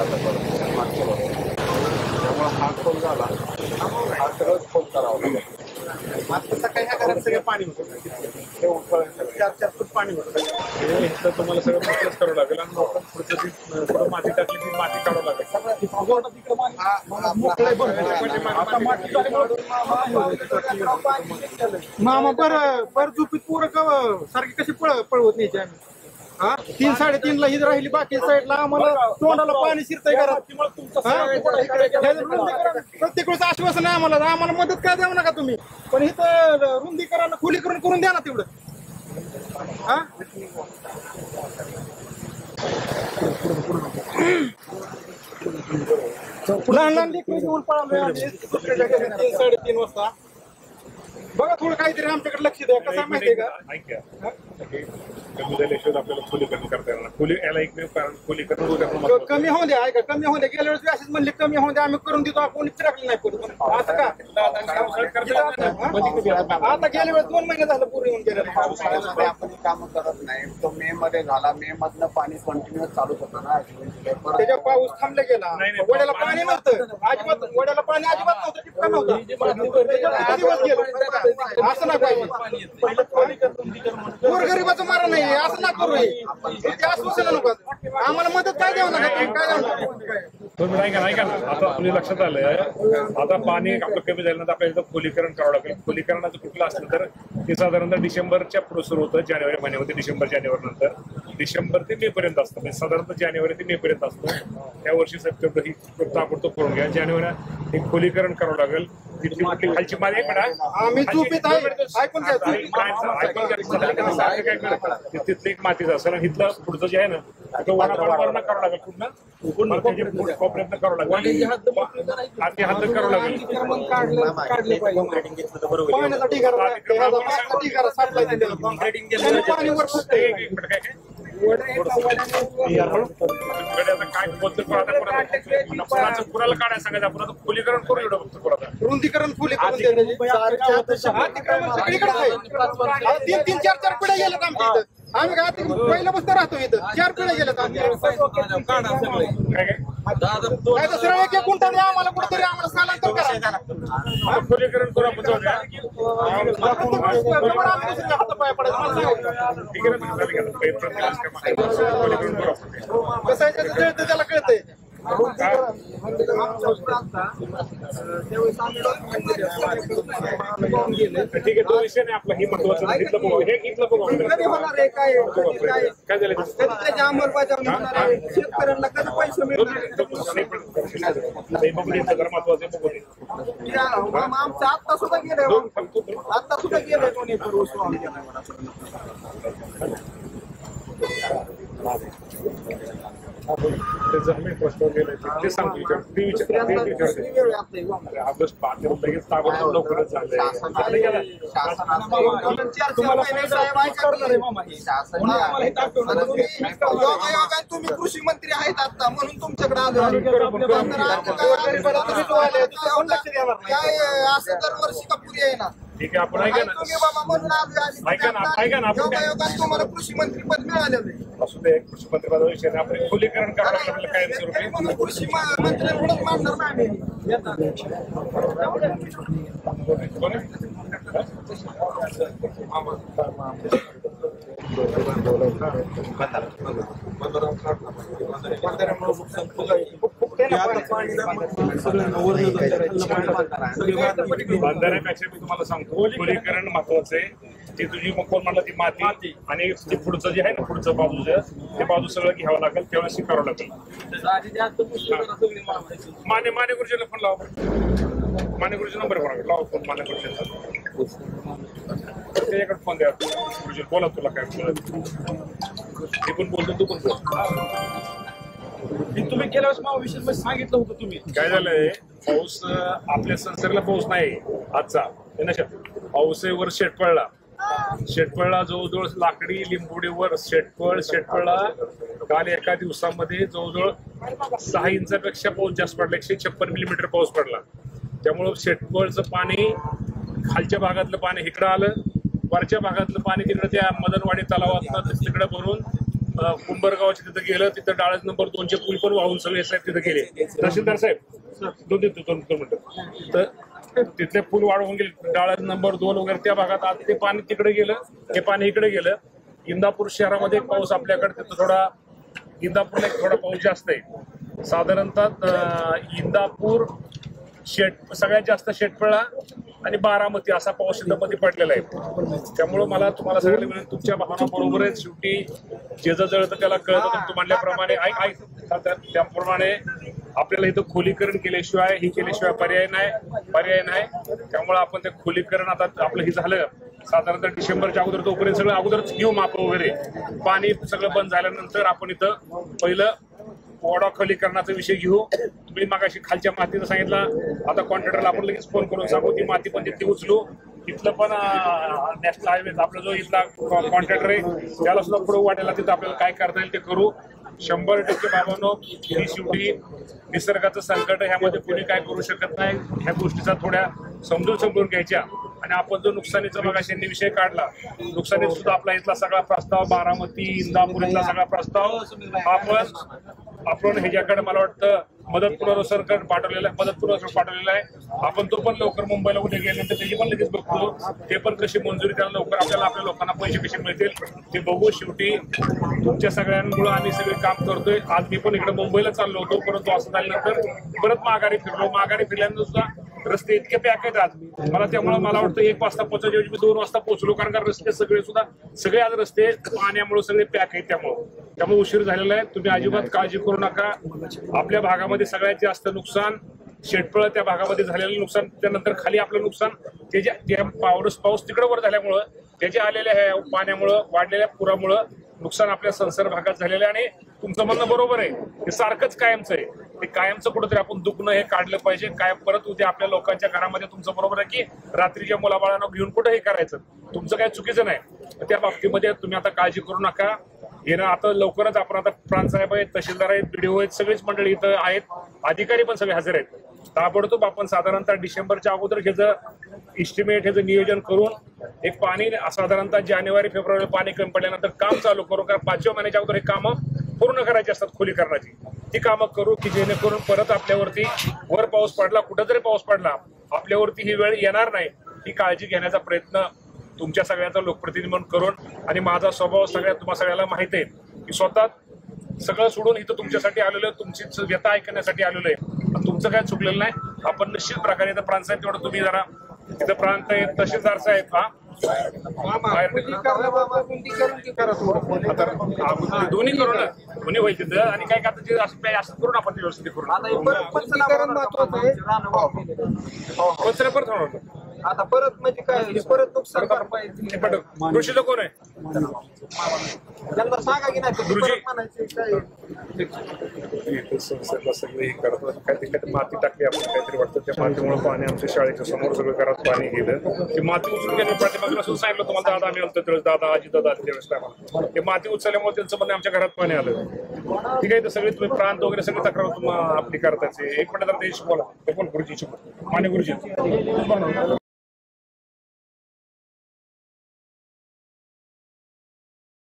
आता परत मागच्या वर्षी. त्यामुळे हा खोल झाला, हा सगळं खोल करावा लागेल. आता सकाळी ह्या घरात सगळं पाणी होतं, हे उठवलं 4 फूट पाणी होतं. हे तर तुम्हाला सगळं मोकळंच करावं लागेल आणि लोक पुढचं ती पुढं माती टाकली ती माती काढावं लागेल. मामा बरं झोपीत पोरं सारखी कशी पळवत नाही आम्ही. हा 3-3:30 ही राहिली, बाकी साईडला आम्हाला तोंडाला पाणी शिरतंय घरात. प्रत्येक वेळेस आश्वासन आहे आम्हाला मदत काय देऊ नका तुम्ही, पण इथं रुंदीकरण खोलीकरण करून द्या ना तेवढं. हा लहान लेकरं घेऊन पळालोय 3-3:30 वाजता. बघा थोडं काहीतरी आमच्याकडे लक्ष द्या. कसं माहितीये का, ऐका कमी झाल्याशिवाय आपल्याला खोलीकरण करता येणार. खोली याला एकमेव कारण खोलीकरण कमी होऊन द्या. ऐका कमी होऊन द्या. गेल्या वेळेस असेच म्हणले कमी होऊन द्या, आम्ही करून देतो. आपण फिरकलं नाही पुढे असं का. आता गेल्या वेळेस 2 महिने झालं पूर्ण येऊन गेलेलं. आपण काम करत नाही. तो मे मध्ये झाला, मे मधनं पाणी कंटिन्युअस चालूच होतं ना. त्याच्या पाऊस थांबला गेला, वड्याला पाणी नव्हतं अजिबात. वड्याला पाणी अजिबात नव्हतं, टिपका नव्हतं. दिवस गेलो. असं ना पाहिजे. गोरगरिबाचं मारा नाही, असं ना करू. ते आश्वासन नको. आम्हाला मदत काय द्यावं नका. काय तुम्ही ऐका ना, आता आपल्या लक्षात आलंय आता पाणी आपलं कमी झाल्यानंतर आपल्याला इथं खोलीकरण करावं लागेल. खोलीकरणाचं कुठलं असलं तर ते साधारणतः डिसेंबरच्या पुढे सुरू होतं. जानेवारी महिन्यामध्ये डिसेंबर-जानेवारी नंतर डिसेंबर ते मे पर्यंत असतं. म्हणजे साधारणतः जानेवारी ते मे पर्यंत असतं. त्या वर्षी सप्टेंबर ही ताबडतोब करून घ्या. जानेवारी एक खोलीकरण करावं लागेल. तिथली खालची माती आम्ही चुपीत आहे, ऐकून घ्या. तिथलं एक मातीचं असं इथलं पुढचं जे आहे ना तो वडापावरण करावं लागेल. पुन्हा प्रयत्न करावं लागेल. हात करावं लागेल. पाण्याचा ढिगारा साठला पाणी वर सुटतंय. काय बोलतो कुणाला काढायला सांगायचं आपण. आता खोलीकरण करू एवढं फक्त पुढं रुंदीकरण खोलीकरण सगळीकडे आहे. 3-4 पिढ्या गेल्यात आमच्या इथं. आम्ही काय पहिल्या बसता राहतो इथं. 4 पिढ्या गेल्यात काय तर सरळ 1 गुंठा द्या आम्हाला, कुठेतरी आम्हाला स्थलांतर करा. खोलीकरण करू आपण. हातापाय पडायचं कसं आहे त्याला कळतंय. ठीक आहे, तो विषय नाही आपला. ही महत्वाचं इथलं बघू. हे इथलं बघू. काय झालं शेतकऱ्यांना कधी पैसे मिळणार. महत्वाचं बघू दे. आमचं आत्ता सुद्धा गेलंय कोणी जमीन प्रस्ताव गेले ते सांगतो. ऑगस्ट 5 लगेच ताबडतोब लवकरच झालंय. तुम्ही कृषी मंत्री आहेत आता म्हणून तुमच्याकडे आलो. असं दरवर्षी का पुरी आहे ना. ठीक आहे, आपण ऐका ना आपण तुम्हाला कृषी मंत्री पद मिळालेलं असू दे. कृषी मंत्री पदाविषयी आपण खोलीकरण करावं लागलं कायमस्वरूपी. कृषी मंत्र्यांकडून मानणार नाही. बांधण्यापेक्षा मी तुम्हाला सांगतो खोलीकरण महत्वाचं आहे. ती तुझी कोण म्हणलं ती माती आणि ते पुढचं जे आहे ना पुढचं बाजूचं ते बाजू सगळं घ्यावं लागेल. त्यावेळेस करावं लागेल. माने गुरुजीला फोन लावा. माने गुरुजी नंबर कोणाकडे लावा फोन. माने गुरुजीचा त्याच्याकडे फोन द्या. गुरुजी बोला तुला काय ते पण बोलतो तू पण बोल. तुम्ही गेल्या वेळेस विषय सांगितलं होतं. तुम्ही काय झालंय पाऊस आपल्या संसर्गला पाऊस नाही आजचा. पाऊस वर शेटपळला जवळजवळ लाकडी लिंबोडीवर शेटपळला काल एका दिवसामध्ये जवळजवळ 6 इंचापेक्षा पाऊस जास्त पडला. 156 मिलीमीटर पाऊस पडला. त्यामुळं शेटपळचं पाणी खालच्या भागातलं पाणी इकडं आलं. वरच्या भागातलं पाणी तिकडे त्या मदनवाडी तलावात तिकडे भरून कुंभरगावच्या तिथं गेलं, तिथं डाळज नंबर 2चे पूल पण वाहून सगळे साहेब तिथं गेले. तहसीलदार साहेब दोन मिनिटं. तर तिथले पूल वाढवून गेले, डाळज नंबर 2 वगैरे त्या भागात. आज ते पाणी तिकडे गेलं, हे पाणी इकडे गेलं. इंदापूर शहरामध्ये पाऊस आपल्याकडे तिथं थोडा, इंदापूरला थोडा पाऊस जास्त आहे. साधारणतः इंदापूर सगळ्यात जास्त शेटफळा आणि बारामती असा पाऊस मध्ये पडलेला आहे. त्यामुळे मला तुम्हाला सगळ्यांना मिळून तुमच्या भावना बरोबर आहे. शेवटी जे जळतं त्याला कळतं. तू म्हणल्याप्रमाणे त्याप्रमाणे आपल्याला इथं खोलीकरण केल्याशिवाय पर्याय नाही. त्यामुळे आपण ते खोलीकरण आता आपलं हे झालं साधारणतः डिसेंबरच्या अगोदर, तोपर्यंत सगळं अगोदरच घेऊ माप वगैरे. पाणी सगळं बंद झाल्यानंतर आपण इथं पहिलं ओढा खोलीकरणाचा विषय घेऊ. तुम्ही मागाशी खालच्या मातीचं सांगितलं, आता कॉन्ट्रॅक्टरला आपण लगेच फोन करून सांगू ती माती पण तिथे उचलू. इथलं पण नॅशनल हायवे आपला जो इथला कॉन्ट्रॅक्टर आहे त्याला सुद्धा पुढे वाटायला तिथं आपल्याला काय करता येईल ते करू. 100% बाबांनो, ही शेवटी निसर्गाचं संकट, ह्यामध्ये कोणी काय करू शकत नाही. ह्या गोष्टीचा थोड्या समजून घ्यायच्या. आणि आपण जो नुकसानीचा मगाशी विषय काढला, नुकसानीत सुद्धा आपला इथला सगळा प्रस्ताव, बारामती इंदापूर इथला सगळा प्रस्ताव आपण ह्याच्याकडे मला वाटतं मदत पुरवठा पाठवलेला आहे. आपण तो पण लवकर मुंबईला उद्या गेल्यानंतर त्याची पण लगेच बघतो. ते पण कशी मंजुरी त्याला लवकर आपल्याला आपल्या लोकांना पैसे कसे मिळतील ते बघू. शेवटी तुमच्या सगळ्यांमुळे आम्ही सगळे काम करतोय. आज मी पण इकडे मुंबईला चाललो होतो, परंतु असं झाल्यानंतर परत माघारी फिरलो. माघारी फिरल्यानंतर सुद्धा रस्ते इतके पॅक आहेत आज मला. त्यामुळे मला वाटतं 1 वाजता पोहोचायच्या ऐवजी मी 2 वाजता पोहोचलो, कारण का रस्ते सगळे आज रस्ते पाण्यामुळे सगळे पॅक आहेत. त्यामुळे उशीर झालेला आहे. तुम्ही अजिबात काळजी करू नका. आपल्या भागामध्ये सगळ्यात जास्त नुकसान शेटफळ, त्या भागामध्ये झालेलं नुकसान, त्यानंतर खाली आपलं नुकसान, त्याच्या पाऊस तिकडे वर झाल्यामुळं, त्याच्या आलेल्या पाण्यामुळं, वाढलेल्या पुरामुळं नुकसान आपल्या संसर्ग भागात झालेलं आहे. आणि तुमचं म्हणणं बरोबर आहे, हे सारखंच कायमचं आहे. ते कायमचं कुठंतरी आपण दुखणं हे काढलं पाहिजे. कायम परत उद्या आपल्या लोकांच्या घरामध्ये तुमचं बरोबर आहे की रात्रीच्या मुलाबाळांना घेऊन कुठं हे करायचं, तुमचं काही चुकीचं नाही. त्या बाबतीमध्ये तुम्ही आता काळजी करू नका. येणं आता लवकरच आपण आता प्रांतसाहेब आहेत, तहसीलदार आहेत, BDO आहेत, सगळीच मंडळी इथं आहेत, अधिकारी पण सगळे हजर आहेत. ताबडतोब आपण साधारणतः डिसेंबरच्या अगोदर ह्याचं इस्टिमेट, ह्याचं नियोजन करून एक पाणी साधारणतः जानेवारी फेब्रुवारी पाणी कमी पडल्यानंतर काम चालू करू. कारण 5व्या महिन्याच्या अगोदर हे कामं पूर्ण करायची असतात खोलीकरणाची. ती कामं करू की जेणेकरून परत आपल्यावरती वर पाऊस पडला, कुठं जरी पाऊस पडला, आपल्यावरती ही वेळ येणार नाही. ही काळजी घेण्याचा प्रयत्न तुमच्या सगळ्यांचा लोकप्रतिनिधी म्हणून करून, आणि माझा स्वभाव तुम्हाला सगळ्याला माहित आहे की स्वतः सगळं सोडून इथं तुमच्यासाठी आलेलो आहे, तुमची व्यथा ऐकण्यासाठी आलेलो आहे. तुमचं काय चुकलेलं नाही. आपण निश्चित प्रकारे इथं प्रांत साहेब तेवढं तुम्ही जरा तिथं प्रांत आहे, तहसीलदार साहेब दोन्ही करू ना, दोन्ही होईल तिथं. आणि काय करता असं करून आपण व्यवस्थित करू. परत होणार आता परत म्हणजे काय, परत नुकसान भरपाई कृषीचं कोण आहे त्यांना सांगा की नाही गुरुजी. म्हणायचे सगळे काहीतरी माती टाकली आपण, काहीतरी वाटतं त्या मातीमुळे पाणी आमच्या शाळेच्या समोर सगळं घरात पाणी गेलं. ते माती उचलून घेणे पाठीमागला असं सांगितलं तुम्हाला. दादा आम्ही आलतो त्यावेळेस, दादा आजी दादा आले त्यावेळेस टायमाला ते माती उचलल्यामुळे त्यांचं म्हणणं आमच्या घरात पाणी आलं. ठीक आहे, तर सगळे तुम्ही प्रांत वगैरे सगळी तक्रार आपली करतायचे. 1 मिनिट जर ते शिकवला, ते पण गुरुजी शिकवतो, माने गुरुजी.